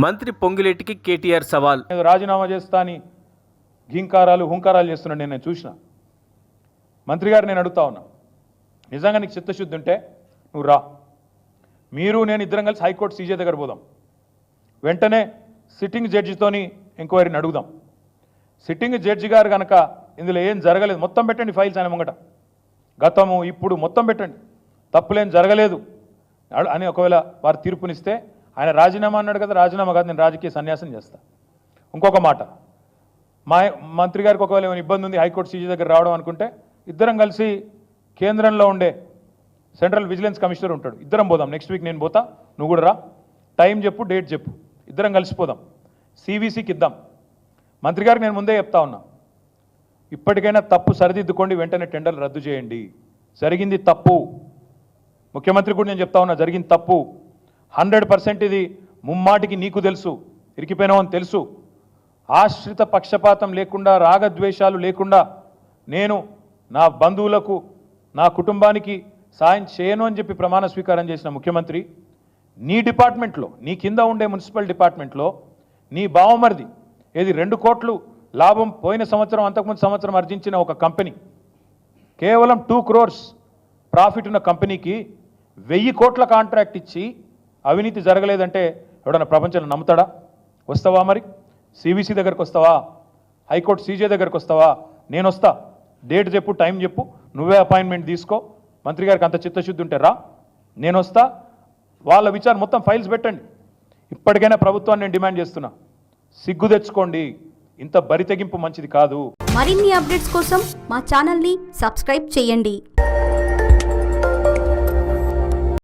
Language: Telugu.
మంత్రి పొంగిలేటికి కేటీఆర్ సవాల్. రాజీనామా చేస్తా అని హుంకారాలు చేస్తున్నాడు. నేను చూసిన మంత్రి గారు, నేను అడుగుతా ఉన్నా, నిజంగా నీకు చిత్తశుద్ధి ఉంటే నువ్వు రా, మీరు నేను ఇద్దరం కలిసి హైకోర్టు సీజే దగ్గర పోదాం, వెంటనే సిట్టింగ్ జడ్జితోని ఎంక్వైరీని అడుగుదాం. సిట్టింగ్ జడ్జి గారు కనుక ఇందులో ఏం జరగలేదు, మొత్తం పెట్టండి ఫైల్స్ ఆయన ముంగట, గతము ఇప్పుడు మొత్తం పెట్టండి, తప్పులేం జరగలేదు అని ఒకవేళ వారు తీర్పునిస్తే ఆయన రాజీనామా అన్నాడు కదా, రాజీనామా కాదు, నేను రాజకీయ సన్యాసం చేస్తా. ఇంకొక మాట, మా మంత్రి గారికి ఒకవేళ ఏమైనా ఇబ్బంది ఉంది హైకోర్టు సీజీ దగ్గర రావడం అనుకుంటే ఇద్దరం కలిసి కేంద్రంలో ఉండే సెంట్రల్ విజిలెన్స్ కమిషనర్ ఉంటాడు, ఇద్దరం పోదాం. నెక్స్ట్ వీక్ నేను పోతా, నువ్వు కూడా రా, టైం చెప్పు, డేట్ చెప్పు, ఇద్దరం కలిసిపోదాం, సివిసికి ఇద్దాం. మంత్రి గారికి నేను ముందే చెప్తా ఉన్నా, ఇప్పటికైనా తప్పు సరిదిద్దుకోండి, వెంటనే టెండర్లు రద్దు చేయండి. జరిగింది తప్పు, ముఖ్యమంత్రి కూడా నేను చెప్తా ఉన్నా, జరిగింది తప్పు 100%. ఇది ముమ్మాటికి నీకు తెలుసు, ఇరికిపోయినావు అని తెలుసు. ఆశ్రిత పక్షపాతం లేకుండా, రాగద్వేషాలు లేకుండా నేను నా బంధువులకు, నా కుటుంబానికి సాయం చేయను అని చెప్పి ప్రమాణ స్వీకారం చేసిన ముఖ్యమంత్రి, నీ డిపార్ట్మెంట్లో, నీ కింద ఉండే మున్సిపల్ డిపార్ట్మెంట్లో నీ బావమరిది ఏది 2 కోట్లు లాభం పోయిన సంవత్సరం, అంతకుముందు సంవత్సరం ఆర్జించిన ఒక కంపెనీ, కేవలం 2 crores ప్రాఫిట్ ఉన్న కంపెనీకి 1000 కోట్ల కాంట్రాక్ట్ ఇచ్చి అవినీతి జరగలేదంటే ఎవడన్నా ప్రపంచంలో నమ్ముతాడా? వస్తావా మరి? సివిసి దగ్గరకు వస్తావా? హైకోర్టు సీజే దగ్గరకు వస్తావా? నేను వస్తా, డేట్ చెప్పు, టైం చెప్పు, నువ్వే అపాయింట్మెంట్ తీసుకో. మంత్రి గారికి అంత చిత్తశుద్ధి ఉంటే రా, నేను వస్తా, వాళ్ళ విచారణ మొత్తం ఫైల్స్ పెట్టండి. ఇప్పటికైనా ప్రభుత్వాన్ని నేను డిమాండ్ చేస్తున్నా, సిగ్గు తెచ్చుకోండి, ఇంత బరి తెగింపు మంచిది కాదు. మరిన్ని అప్డేట్స్ కోసం మా ఛానల్ని సబ్స్క్రైబ్ చేయండి.